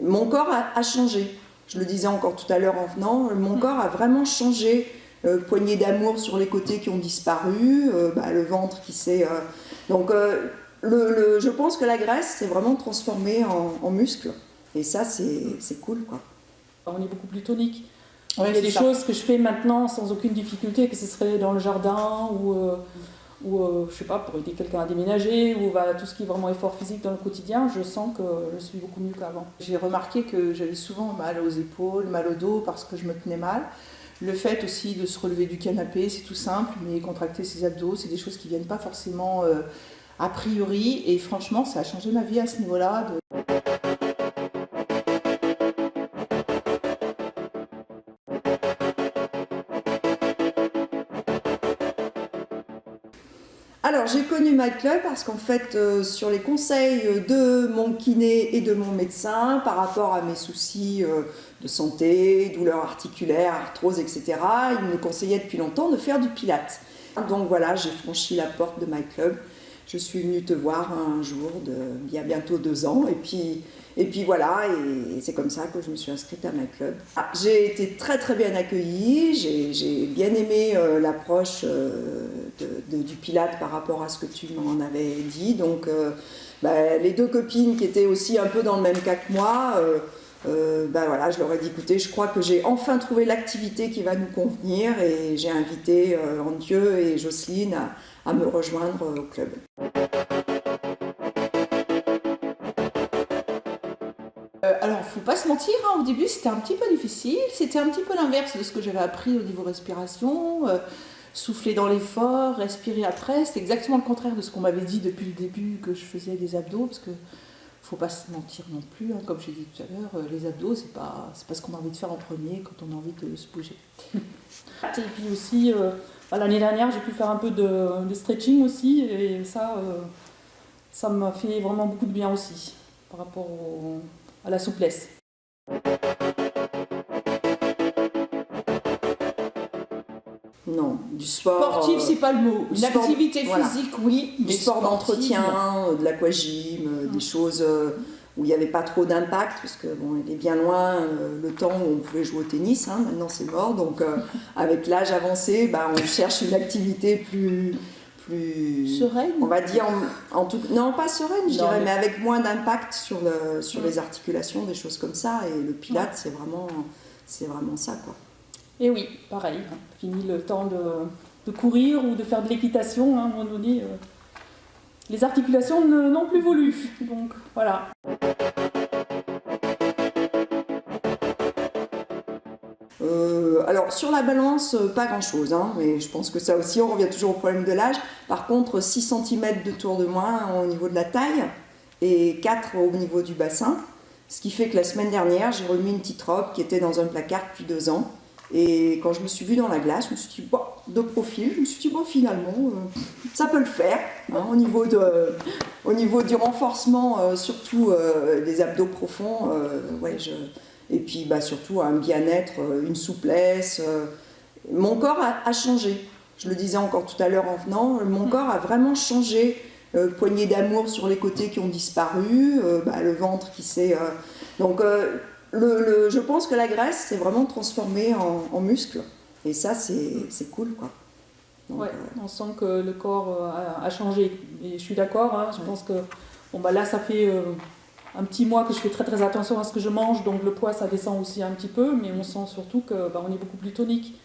mon corps a changé. Je le disais encore tout à l'heure en venant, mon corps a vraiment changé. Poignées d'amour sur les côtés qui ont disparu, le ventre qui s'est... Donc je pense que la graisse s'est vraiment transformée en muscle. Et ça, c'est cool, quoi. On est beaucoup plus tonique. Ouais, il y a des choses que je fais maintenant sans aucune difficulté, que ce serait dans le jardin ou je sais pas, pour aider quelqu'un à déménager, ou tout ce qui est vraiment effort physique dans le quotidien, je sens que je suis beaucoup mieux qu'avant. J'ai remarqué que j'avais souvent mal aux épaules, mal au dos parce que je me tenais mal. Le fait aussi de se relever du canapé, c'est tout simple, mais contracter ses abdos, c'est des choses qui ne viennent pas forcément a priori. Et franchement, ça a changé ma vie à ce niveau-là. Alors, j'ai connu MyClub parce qu'en fait, sur les conseils de mon kiné et de mon médecin, par rapport à mes soucis de santé, douleurs articulaires, arthrose, etc., il me conseillait depuis longtemps de faire du pilates. Donc voilà, j'ai franchi la porte de MyClub. Je suis venue te voir un jour, il y a bientôt 2 ans, et puis voilà, et c'est comme ça que je me suis inscrite à MyClub. J'ai été très très bien accueillie, j'ai bien aimé l'approche du Pilate par rapport à ce que tu m'en avais dit. Donc les 2 copines qui étaient aussi un peu dans le même cas que moi, voilà, je leur ai dit, écoutez, je crois que j'ai enfin trouvé l'activité qui va nous convenir, et j'ai invité Antje et Jocelyne à me rejoindre au club. Alors, faut pas se mentir, hein, au début c'était un petit peu difficile, c'était un petit peu l'inverse de ce que j'avais appris au niveau respiration, souffler dans l'effort, respirer après, c'est exactement le contraire de ce qu'on m'avait dit depuis le début, que je faisais des abdos, parce que faut pas se mentir non plus, hein, comme j'ai dit tout à l'heure, les abdos c'est pas ce qu'on a envie de faire en premier quand on a envie de se bouger. Et puis aussi, l'année dernière j'ai pu faire un peu de stretching aussi, et ça m'a fait vraiment beaucoup de bien aussi, par rapport à la souplesse. Non, du sport... Sportif, c'est pas le mot. Une activité physique, voilà. Oui. Du sport d'entretien, de l'aquagym, des choses où il n'y avait pas trop d'impact, parce que bon, il est bien loin le temps où on pouvait jouer au tennis, hein, maintenant c'est mort, donc avec l'âge avancé, on cherche une activité plus sereine, on va dire, non pas sereine, je dirais, mais avec moins d'impact sur les articulations, des choses comme ça, et le Pilate, c'est vraiment ça, quoi. Et oui, pareil, fini le temps de courir ou de faire de l'équitation, hein, à un moment donné, les articulations n'ont plus voulu, donc voilà. Alors sur la balance, pas grand chose, hein, mais je pense que ça aussi, on revient toujours au problème de l'âge. Par contre, 6 cm de tour de moins au niveau de la taille et 4 au niveau du bassin, ce qui fait que la semaine dernière, j'ai remis une petite robe qui était dans un placard depuis 2 ans. Et quand je me suis vue dans la glace, je me suis dit, de profil, je me suis dit, finalement, ça peut le faire, hein, au niveau du renforcement, surtout des abdos profonds, et puis surtout un bien-être, une souplesse. Mon corps a changé, je le disais encore tout à l'heure en venant, mon corps a vraiment changé, poignées d'amour sur les côtés qui ont disparu, le ventre qui s'est... Donc, je pense que la graisse s'est vraiment transformée en muscle, et ça c'est cool, quoi. Donc, ouais, on sent que le corps a changé, et je suis d'accord, hein, je pense que là ça fait un petit mois que je fais très très attention à ce que je mange, donc le poids ça descend aussi un petit peu, mais on sent surtout qu'on est beaucoup plus tonique.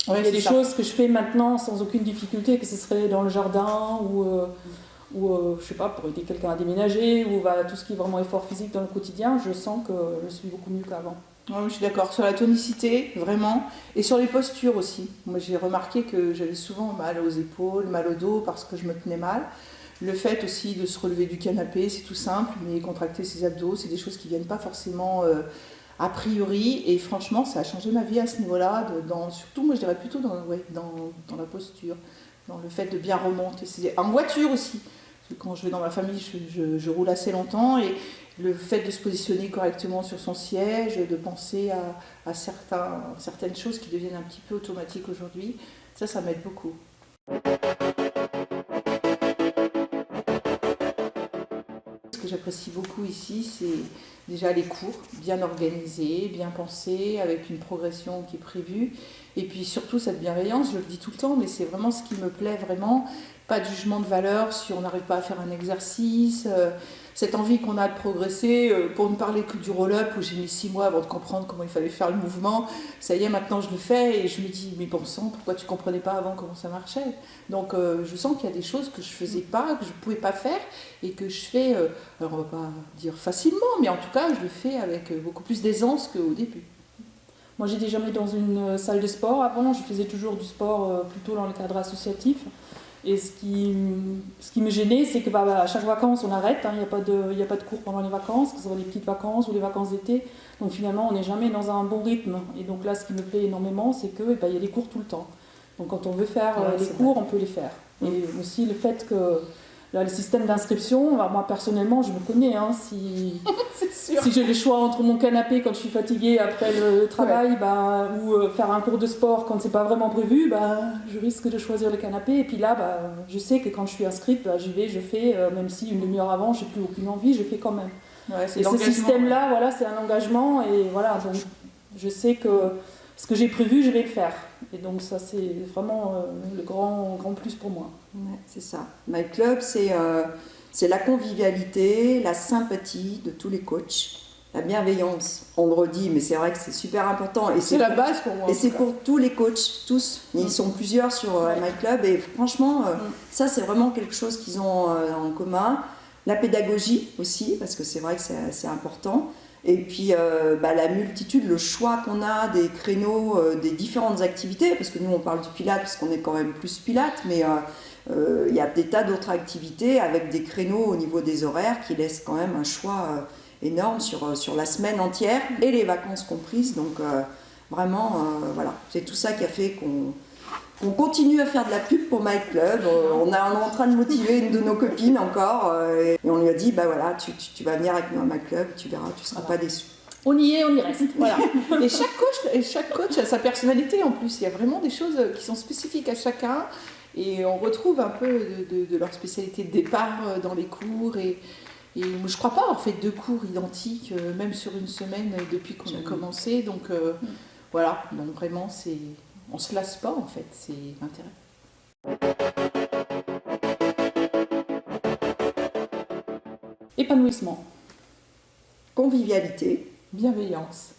Ouais, il y a des choses que je fais maintenant sans aucune difficulté, que ce serait dans le jardin ou je sais pas, pour aider quelqu'un à déménager, ou tout ce qui est vraiment effort physique dans le quotidien, je sens que je suis beaucoup mieux qu'avant. Ouais, je suis d'accord, sur la tonicité, vraiment, et sur les postures aussi. Moi j'ai remarqué que j'avais souvent mal aux épaules, mal au dos parce que je me tenais mal. Le fait aussi de se relever du canapé, c'est tout simple, mais contracter ses abdos, c'est des choses qui ne viennent pas forcément a priori, et franchement ça a changé ma vie à ce niveau-là, surtout moi je dirais plutôt dans la posture, dans le fait de bien remonter, en voiture aussi. Quand je vais dans ma famille, je roule assez longtemps, et le fait de se positionner correctement sur son siège, de penser à certaines choses qui deviennent un petit peu automatiques aujourd'hui, ça m'aide beaucoup. que j'apprécie beaucoup ici, c'est déjà les cours, bien organisés, bien pensés, avec une progression qui est prévue. Et puis surtout cette bienveillance, je le dis tout le temps, mais c'est vraiment ce qui me plaît vraiment. Pas de jugement de valeur si on n'arrive pas à faire un exercice. Cette envie qu'on a de progresser, pour ne parler que du roll-up, où j'ai mis 6 mois avant de comprendre comment il fallait faire le mouvement. Ça y est, maintenant je le fais et je me dis, mais bon sang, pourquoi tu ne comprenais pas avant comment ça marchait? Donc je sens qu'il y a des choses que je ne faisais pas, que je ne pouvais pas faire et que je fais, alors on ne va pas dire facilement, mais en tout cas je le fais avec beaucoup plus d'aisance qu'au début. Moi, j'étais jamais dans une salle de sport avant. Je faisais toujours du sport plutôt dans le cadre associatif. Et ce qui me gênait, c'est que à chaque vacances, on arrête. Il n'y a pas de cours pendant les vacances, que ce soit les petites vacances ou les vacances d'été. Donc finalement, on n'est jamais dans un bon rythme. Et donc là, ce qui me plaît énormément, c'est qu'il y a des cours tout le temps. Donc quand on veut faire les cours, on peut les faire. Et aussi le fait que là, le système d'inscription, moi personnellement, je me connais. Si j'ai le choix entre mon canapé quand je suis fatiguée après le travail, ou faire un cours de sport quand c'est pas vraiment prévu, je risque de choisir le canapé. Et puis là, je sais que quand je suis inscrite, j'y vais, je fais, même si une demi-heure avant, j'ai plus aucune envie, je fais quand même. Ouais, et ce système-là, voilà, c'est un engagement. Et voilà, donc je sais que ce que j'ai prévu, je vais le faire. Et donc ça, c'est vraiment le grand plus pour moi. Ouais, c'est ça. My Club, c'est la convivialité, la sympathie de tous les coachs, la bienveillance. On le redit, mais c'est vrai que c'est super important. Et c'est la base pour moi. Et c'est pour tous les coachs, tous. Ils sont plusieurs sur My Club. Et franchement, ça, c'est vraiment quelque chose qu'ils ont en commun. La pédagogie aussi, parce que c'est vrai que c'est important. Et puis la multitude, le choix qu'on a des créneaux, des différentes activités, parce que nous on parle du Pilates parce qu'on est quand même plus Pilates, mais il y a des tas d'autres activités avec des créneaux au niveau des horaires qui laissent quand même un choix énorme sur la semaine entière et les vacances comprises. Donc vraiment, voilà, c'est tout ça qui a fait qu'on continue à faire de la pub pour My Club. On est en train de motiver une de nos copines encore et on lui a dit voilà, tu vas venir avec nous à My Club, tu verras, tu ne seras pas déçu. On y est, on y reste. Voilà. Et chaque coach a sa personnalité en plus. Il y a vraiment des choses qui sont spécifiques à chacun et on retrouve un peu de leur spécialité de départ dans les cours. Et je ne crois pas avoir fait 2 cours identiques, même sur une semaine depuis qu'on a commencé. Donc voilà, donc vraiment on ne se lasse pas en fait, c'est l'intérêt. Épanouissement. Convivialité. Bienveillance.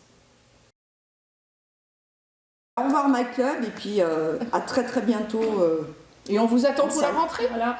Au revoir My Club et puis à très très bientôt. Et on vous attend pour la rentrée. Voilà.